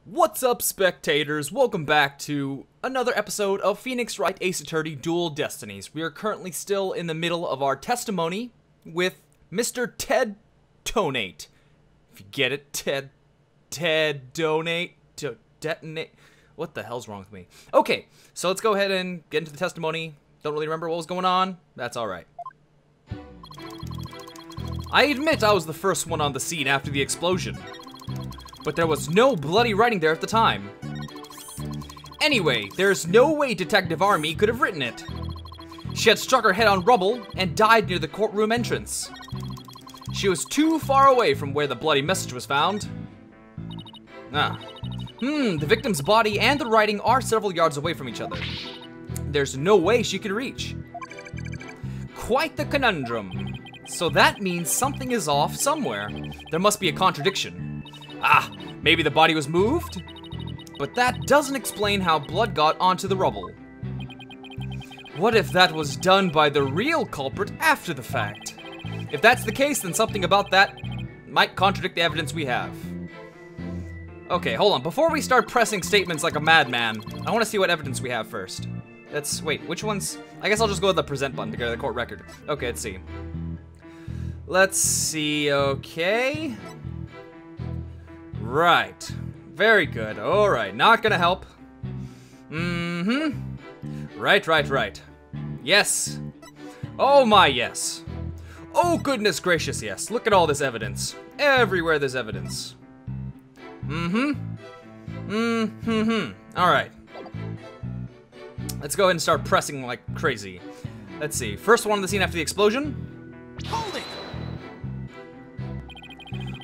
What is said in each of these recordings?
What's up, spectators? Welcome back to another episode of Phoenix Wright Ace Attorney Dual Destinies. We are currently still in the middle of our testimony with Mr. Ted Donate. If you get it, Ted Donate to detonate. What the hell's wrong with me? Okay, so let's go ahead and get into the testimony. Don't really remember what was going on. That's alright. I admit I was the first one on the scene after the explosion, but there was no bloody writing there at the time. Anyway, there's no way Detective Army could have written it. She had struck her head on rubble and died near the courtroom entrance. She was too far away from where the bloody message was found. The victim's body and the writing are several yards away from each other. There's no way she could reach. Quite the conundrum. So that means something is off somewhere. There must be a contradiction. Maybe the body was moved? But that doesn't explain how blood got onto the rubble. What if that was done by the real culprit after the fact? If that's the case, then something about that might contradict the evidence we have. Okay, hold on. Before we start pressing statements like a madman, I want to see what evidence we have first. Wait, which ones? I guess I'll just go with the present button to get the court record. Okay, let's see. Okay. Right. Very good. Alright, not gonna help. Right. Yes. Oh my, yes. Oh goodness gracious, yes. Look at all this evidence. Everywhere there's evidence. Alright. Let's go ahead and start pressing like crazy. Let's see. First one on the scene after the explosion. Hold it!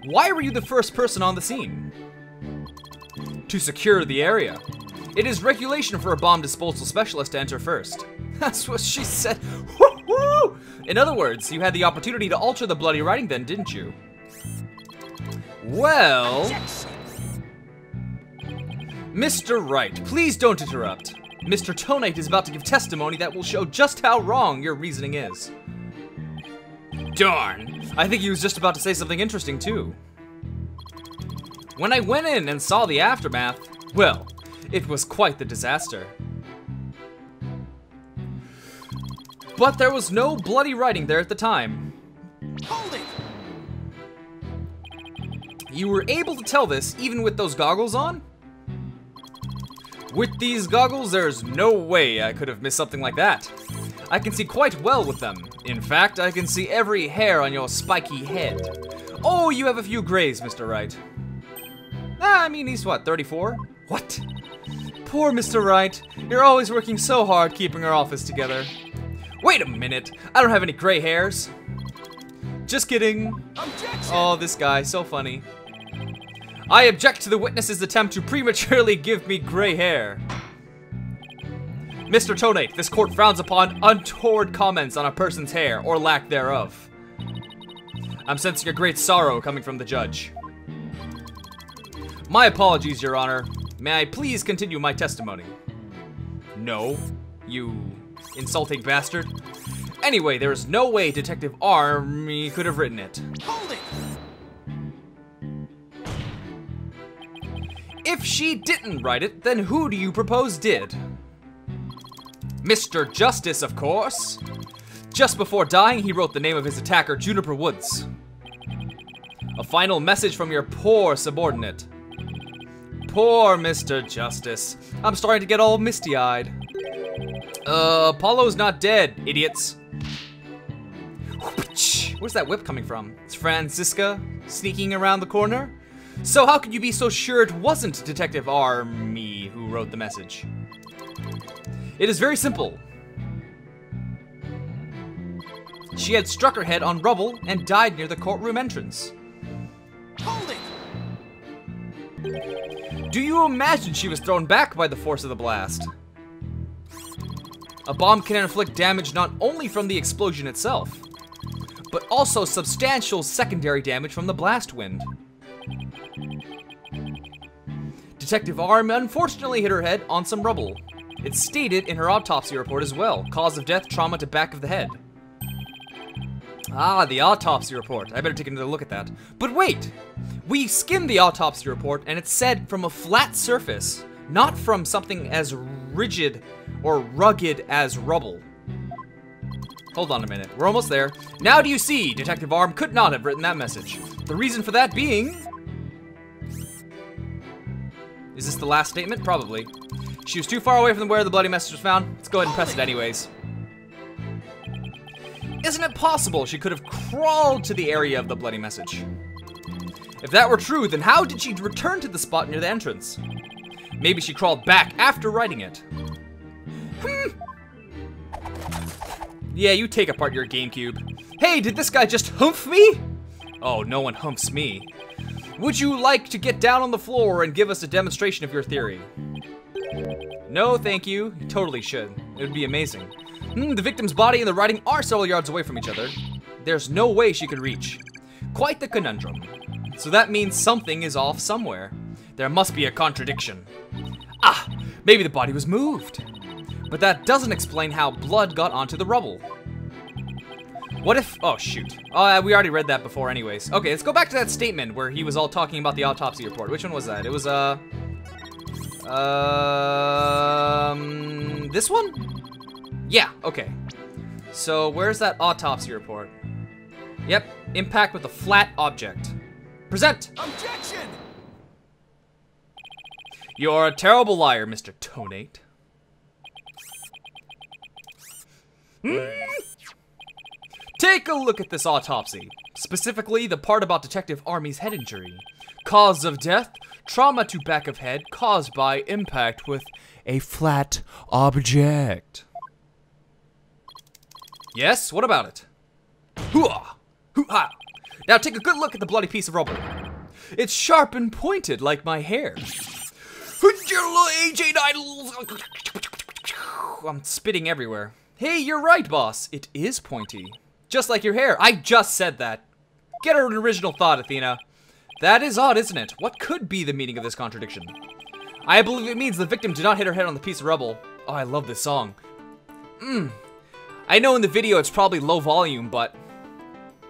Why were you the first person on the scene? To secure the area. It is regulation for a bomb disposal specialist to enter first. That's what she said. Woo-hoo! In other words, you had the opportunity to alter the bloody writing then, didn't you? Well... Mr. Wright, please don't interrupt. Mr. Donate is about to give testimony that will show just how wrong your reasoning is. Darn. I think he was just about to say something interesting, too. When I went in and saw the aftermath, well, it was quite the disaster. But there was no bloody writing there at the time. Hold it! You were able to tell this even with those goggles on? With these goggles, there's no way I could have missed something like that. I can see quite well with them. In fact, I can see every hair on your spiky head. Oh, you have a few grays, Mr. Wright. I mean, he's what, 34? What? Poor Mr. Wright. You're always working so hard keeping our office together. Wait a minute. I don't have any gray hairs. Just kidding. Objection. Oh, this guy, so funny. I object to the witness's attempt to prematurely give me gray hair. Mr. Donate, this court frowns upon untoward comments on a person's hair, or lack thereof. I'm sensing a great sorrow coming from the judge. My apologies, Your Honor. May I please continue my testimony? No, you insulting bastard. Anyway, there is no way Detective Army could have written it. Hold it! If she didn't write it, then who do you propose did? Mr. Justice, of course. Just before dying, he wrote the name of his attacker, Juniper Woods. A final message from your poor subordinate. Poor Mr. Justice. I'm starting to get all misty-eyed. Apollo's not dead, idiots. Where's that whip coming from? It's Francisca sneaking around the corner? So how could you be so sure it wasn't Detective Army who wrote the message? It is very simple. She had struck her head on rubble and died near the courtroom entrance. Hold it! Do you imagine she was thrown back by the force of the blast? A bomb can inflict damage not only from the explosion itself, but also substantial secondary damage from the blast wind. Detective Arm unfortunately hit her head on some rubble. It's stated in her autopsy report as well. Cause of death, trauma to back of the head. The autopsy report. I better take another look at that. But wait! We skimmed the autopsy report, and it said from a flat surface, not from something as rigid or rugged as rubble. Hold on a minute, we're almost there. Now do you see, Detective Arm could not have written that message. The reason for that being... Is this the last statement? Probably. She was too far away from where the bloody message was found. Let's go ahead and press it anyways. Isn't it possible she could have crawled to the area of the bloody message? If that were true, then how did she return to the spot near the entrance? Maybe she crawled back after writing it. Yeah, you take apart your GameCube. Hey, did this guy just humph me? Oh, no one humps me. Would you like to get down on the floor and give us a demonstration of your theory? No, thank you. You totally should. It would be amazing. The victim's body and the writing are several yards away from each other. There's no way she could reach. Quite the conundrum. So that means something is off somewhere. There must be a contradiction. Ah, maybe the body was moved. But that doesn't explain how blood got onto the rubble. What if... Oh, shoot. Oh, we already read that before anyways. Okay, let's go back to that statement where he was all talking about the autopsy report. Which one was that? It was, this one? Yeah, okay. So, where's that autopsy report? Yep, impact with a flat object. Present! Objection! You're a terrible liar, Mr. Tonate. Take a look at this autopsy. Specifically, the part about Detective Army's head injury. Cause of death, trauma to back of head caused by impact with a flat object. Yes, what about it? Hoo-ah! Hoo-ha! Now take a good look at the bloody piece of rubble. It's sharp and pointed like my hair. I'm spitting everywhere. Hey, you're right, boss. It is pointy. Just like your hair. I just said that. Get an original thought, Athena. That is odd, isn't it? What could be the meaning of this contradiction? I believe it means the victim did not hit her head on the piece of rubble. Oh, I love this song. I know in the video it's probably low volume, but...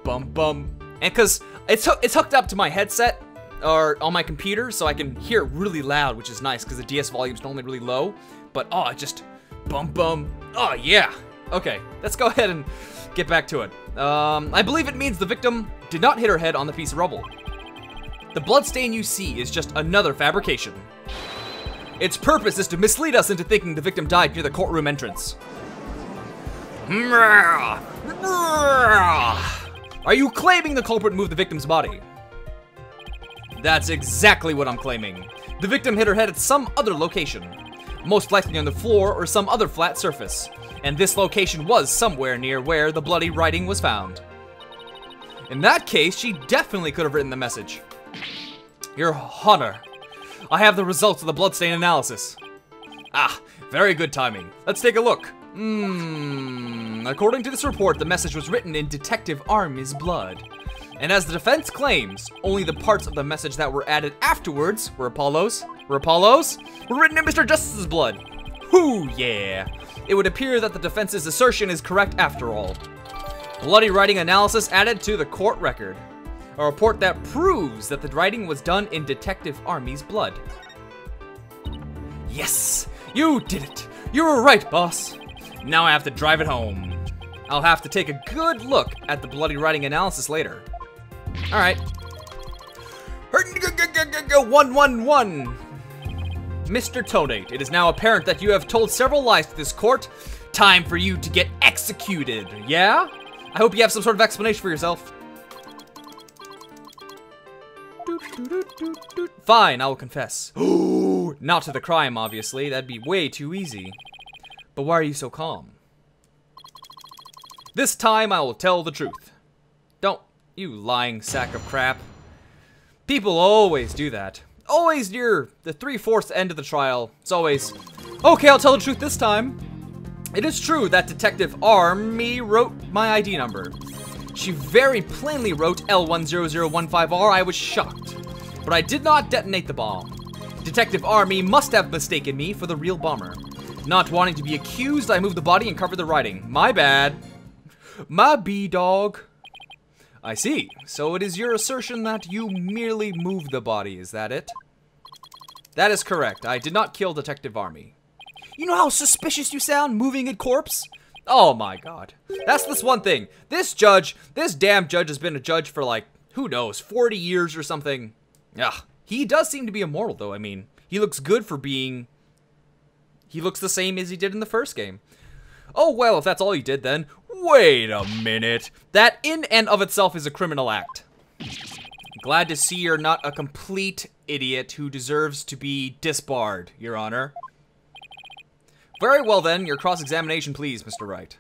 Bum bum. And cause it's hooked up to my headset, or on my computer, so I can hear it really loud, which is nice, because the DS volume's normally really low. But, oh, it just... Bum bum. Oh, yeah. Okay, let's go ahead and get back to it. I believe it means the victim did not hit her head on the piece of rubble. The bloodstain you see is just another fabrication. Its purpose is to mislead us into thinking the victim died near the courtroom entrance. Are you claiming the culprit moved the victim's body? That's exactly what I'm claiming. The victim hit her head at some other location, most likely on the floor or some other flat surface, and this location was somewhere near where the bloody writing was found. In that case, she definitely could have written the message. Your Honor, I have the results of the bloodstain analysis. Ah, very good timing. Let's take a look. According to this report, the message was written in Detective Army's blood. And as the defense claims, only the parts of the message that were added afterwards were written in Mr. Justice's blood. Whoo, yeah. It would appear that the defense's assertion is correct after all. Bloody writing analysis added to the court record. A report that proves that the writing was done in Detective Army's blood. Yes, you did it. You were right, boss. Now I have to drive it home. I'll have to take a good look at the bloody writing analysis later. Alright. 111. Mr. Tonate, it is now apparent that you have told several lies to this court. Time for you to get executed, yeah? I hope you have some sort of explanation for yourself. Fine, I will confess. Not to the crime, obviously. That'd be way too easy. But why are you so calm? This time I will tell the truth. Don't, you lying sack of crap. People always do that. Always near the 3/4 end of the trial. It's always, okay, I'll tell the truth this time. It is true that Detective Army wrote my ID number. She very plainly wrote L10015R. I was shocked. But I did not detonate the bomb. Detective Army must have mistaken me for the real bomber. Not wanting to be accused, I moved the body and covered the writing. My bad. My B-dog. I see. So it is your assertion that you merely moved the body, is that it? That is correct. I did not kill Detective Army. You know how suspicious you sound moving a corpse? Oh my god. That's this one thing. This damn judge has been a judge for like, who knows, 40 years or something. Ugh. He does seem to be immortal though, I mean. He looks good for being... He looks the same as he did in the first game. Oh well, if that's all he did then, wait a minute. That in and of itself is a criminal act. Glad to see you're not a complete idiot who deserves to be disbarred, Your Honor. Very well then, your cross-examination please, Mr. Wright.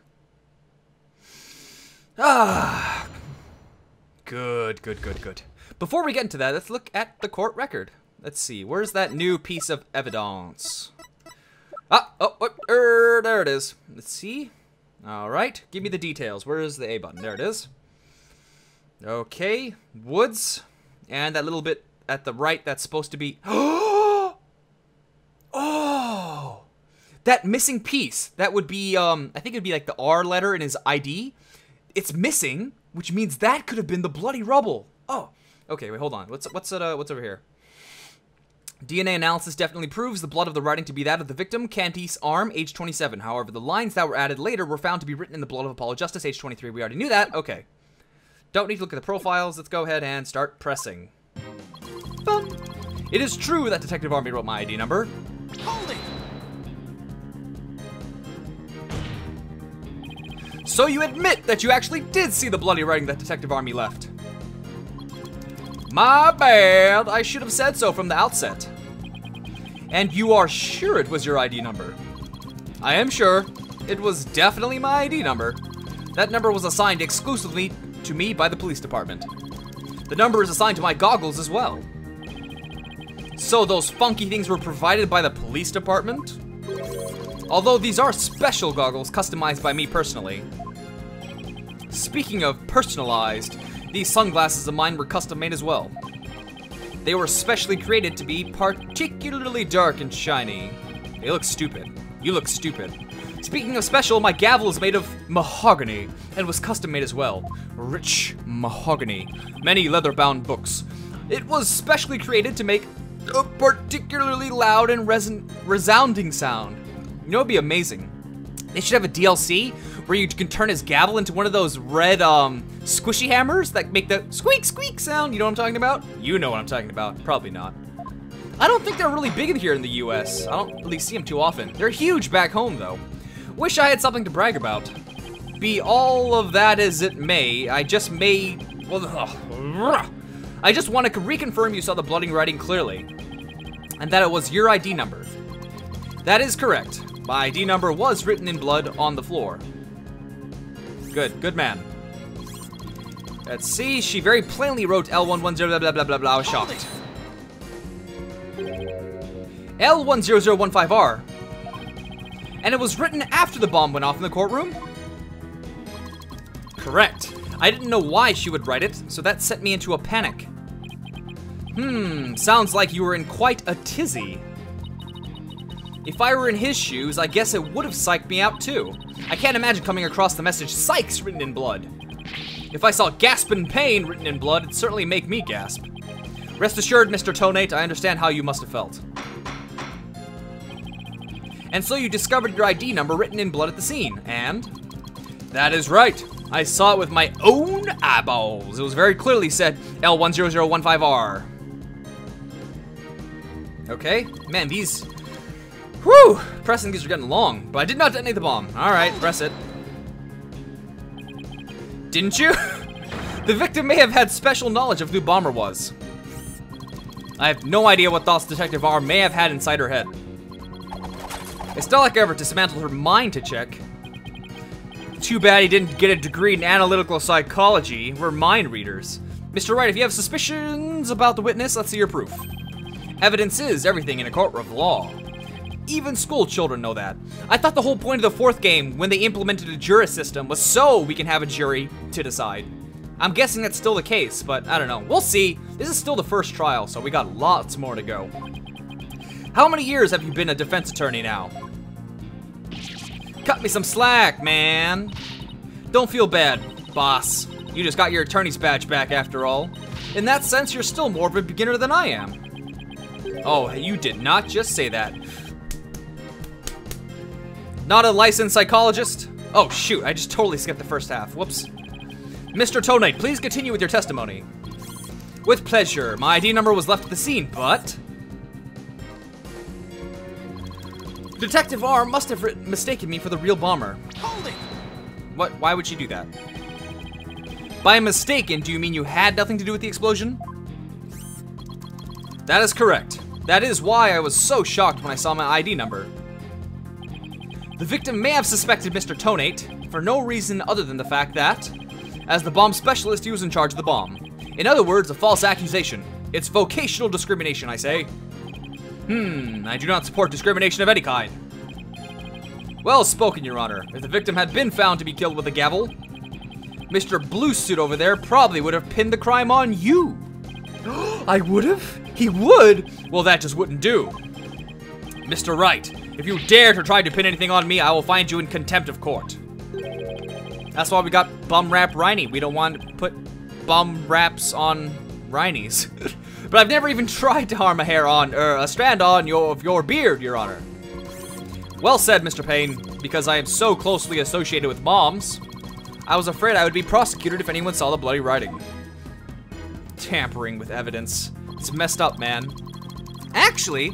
Ah. Good. Before we get into that, let's look at the court record. Let's see, where's that new piece of evidence? There it is. Let's see. Alright, give me the details. Where is the A button? There it is. Okay, woods. And that little bit at the right that's supposed to be... Oh! That missing piece. That would be, I think it'd be like the R letter in his ID. It's missing, which means that could have been the bloody rubble. Oh. Okay, wait, hold on. What's over here? DNA analysis definitely proves the blood of the writing to be that of the victim, Cantice Arm, age 27. However, the lines that were added later were found to be written in the blood of Apollo Justice, age 23. We already knew that. Okay. Don't need to look at the profiles. Let's go ahead and start pressing. Boom. It is true that Detective Army wrote my ID number. Hold it! So you admit that you actually did see the bloody writing that Detective Army left. My bad. I should have said so from the outset. And you are sure it was your ID number? I am sure. It was definitely my ID number. That number was assigned exclusively to me by the police department. The number is assigned to my goggles as well. So those funky things were provided by the police department? Although these are special goggles customized by me personally. Speaking of personalized, these sunglasses of mine were custom made as well. They were specially created to be particularly dark and shiny. They look stupid. You look stupid. Speaking of special, my gavel is made of mahogany and was custom made as well. Rich mahogany. Many leather-bound books. It was specially created to make a particularly loud and resounding sound. You know, it'd be amazing. They should have a DLC where you can turn his gavel into one of those red squishy hammers that make the squeak squeak sound. You know what I'm talking about? You know what I'm talking about. Probably not. I don't think they're really big here in the US. I don't really see them too often. They're huge back home though. Wish I had something to brag about. Be all of that as it may, I just made... Well, I just want to reconfirm you saw the bloody writing clearly. And that it was your ID number. That is correct. My ID number was written in blood on the floor. Good man. Let's see, she very plainly wrote L110 blah blah blah blah blah. I was shocked. L10015R. And it was written after the bomb went off in the courtroom? Correct. I didn't know why she would write it, so that sent me into a panic. Sounds like you were in quite a tizzy. If I were in his shoes, I guess it would have psyched me out too. I can't imagine coming across the message Sykes written in blood. If I saw gasp in pain written in blood, it'd certainly make me gasp. Rest assured, Mr. Tonate, I understand how you must have felt. And so you discovered your ID number written in blood at the scene, and? That is right. I saw it with my own eyeballs. It was very clearly said L10015R. Okay, man, these... Whew! Pressing these are getting long, but I did not detonate the bomb. Alright, press it. Didn't you? The victim may have had special knowledge of who the bomber was. I have no idea what thoughts Detective R may have had inside her head. It's not like I ever dismantled her mind to check. Too bad he didn't get a degree in analytical psychology. We're mind readers. Mr. Wright, if you have suspicions about the witness, let's see your proof. Evidence is everything in a court of law. Even school children know that. I thought the whole point of the fourth game, when they implemented a jury system, was so we can have a jury to decide. I'm guessing that's still the case, but I don't know. We'll see. This is still the first trial, so we got lots more to go. How many years have you been a defense attorney now? Cut me some slack, man. Don't feel bad, boss. You just got your attorney's badge back after all. In that sense, you're still more of a beginner than I am. Oh, you did not just say that. Not a licensed psychologist? Oh shoot, I just totally skipped the first half. Whoops. Mr. Toadknight, please continue with your testimony. With pleasure. My ID number was left at the scene, but... Detective R must have mistaken me for the real bomber. Hold it! What? Why would she do that? By mistaken, do you mean you had nothing to do with the explosion? That is correct. That is why I was so shocked when I saw my ID number. The victim may have suspected Mr. Toadknight for no reason other than the fact that, as the bomb specialist, he was in charge of the bomb. In other words, a false accusation. It's vocational discrimination, I say. I do not support discrimination of any kind. Well spoken, Your Honor. If the victim had been found to be killed with a gavel, Mr. Blue Suit over there probably would have pinned the crime on you. I would have? He would? Well, that just wouldn't do. Mr. Wright, if you dare to try to pin anything on me, I will find you in contempt of court. That's why we got bum rap Rhiney. We don't want to put bum raps on Rhineys. But I've never even tried to harm a hair on, a strand on your beard, Your Honor. Well said, Mr. Payne. Because I am so closely associated with bombs, I was afraid I would be prosecuted if anyone saw the bloody writing. Tampering with evidence. It's messed up, man. Actually,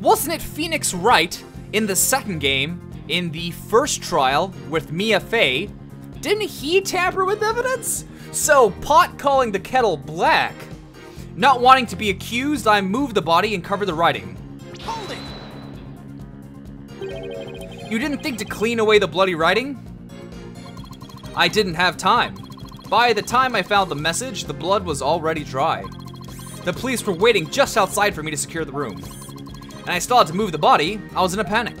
wasn't it Phoenix Wright in the second game, in the first trial with Mia Fey? Didn't he tamper with evidence? So, pot calling the kettle black. Not wanting to be accused, I moved the body and covered the writing. Hold it! You didn't think to clean away the bloody writing? I didn't have time. By the time I found the message, the blood was already dry. The police were waiting just outside for me to secure the room. And I still had to move the body. I was in a panic.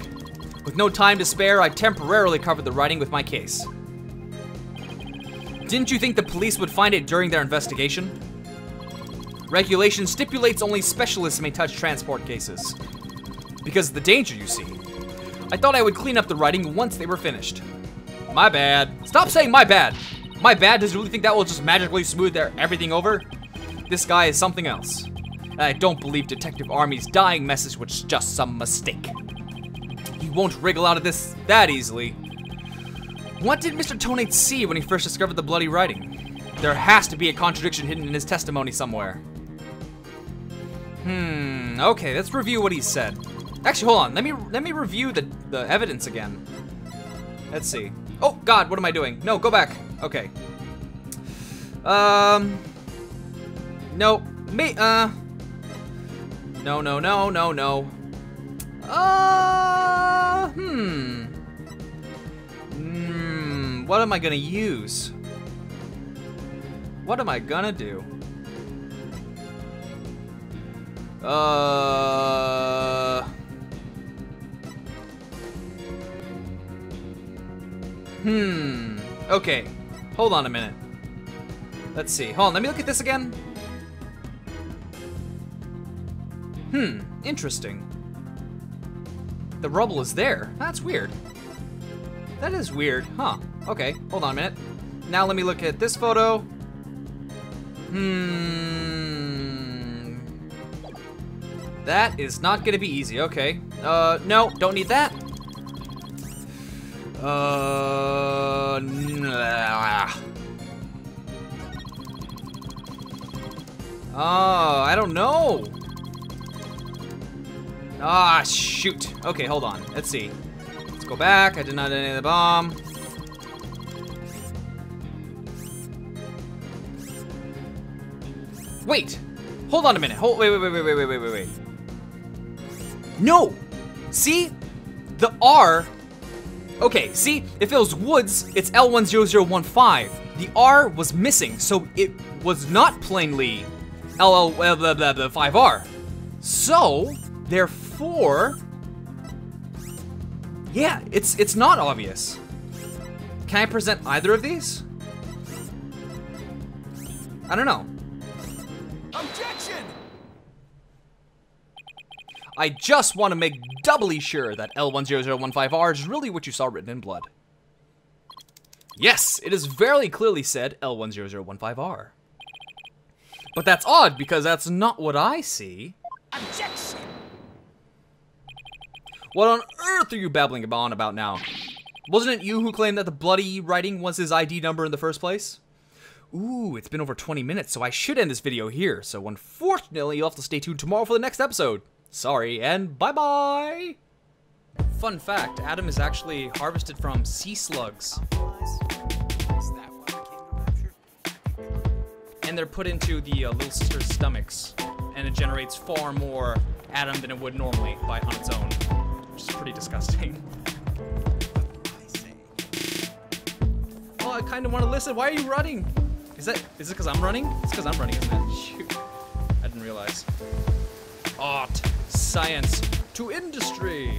With no time to spare, I temporarily covered the writing with my case. Didn't you think the police would find it during their investigation? Regulation stipulates only specialists may touch transport cases. Because of the danger, you see. I thought I would clean up the writing once they were finished. My bad. Stop saying my bad. My bad? Does you really think that will just magically smooth everything over? This guy is something else. And I don't believe Detective Army's dying message was just some mistake. He won't wriggle out of this that easily. What did Mr. Toadknight see when he first discovered the bloody writing? There has to be a contradiction hidden in his testimony somewhere. Okay, let's review what he said. Actually, hold on. Let me review the evidence again. Let's see. Oh God, what am I doing? No, go back. Okay. No. No. What am I gonna use? What am I gonna do? Okay. Hold on a minute. Let's see. Hold on, let me look at this again. Interesting. The rubble is there. That's weird. That is weird. Huh. Okay, hold on a minute. Now let me look at this photo. That is not gonna be easy. Okay. No, don't need that. I don't know. Ah, shoot. Okay, hold on. Let's see. Let's go back. I did not detonate the bomb. Wait. Hold on a minute. Wait. No. See? The R. Okay, see? If it was Woods, it's L10015. The R was missing, so it was not plainly L10015R. So, therefore, yeah, it's not obvious. Can I present either of these? I don't know. Objection! I just want to make doubly sure that L10015R is really what you saw written in blood. Yes, it is very clearly said L10015R. But that's odd, because that's not what I see. Objection! What on earth are you babbling on about now? Wasn't it you who claimed that the bloody writing was his ID number in the first place? Ooh, it's been over 20 minutes, so I should end this video here. So unfortunately, you'll have to stay tuned tomorrow for the next episode. Sorry, and bye-bye! Fun fact, Adam is actually harvested from sea slugs. And they're put into the little sister's stomachs. And it generates far more Adam than it would normally on its own. Which is pretty disgusting. Oh, I kind of want to listen. Why are you running? Is it because I'm running? It's because I'm running, isn't it? Shoot. I didn't realize. Art, science, to industry.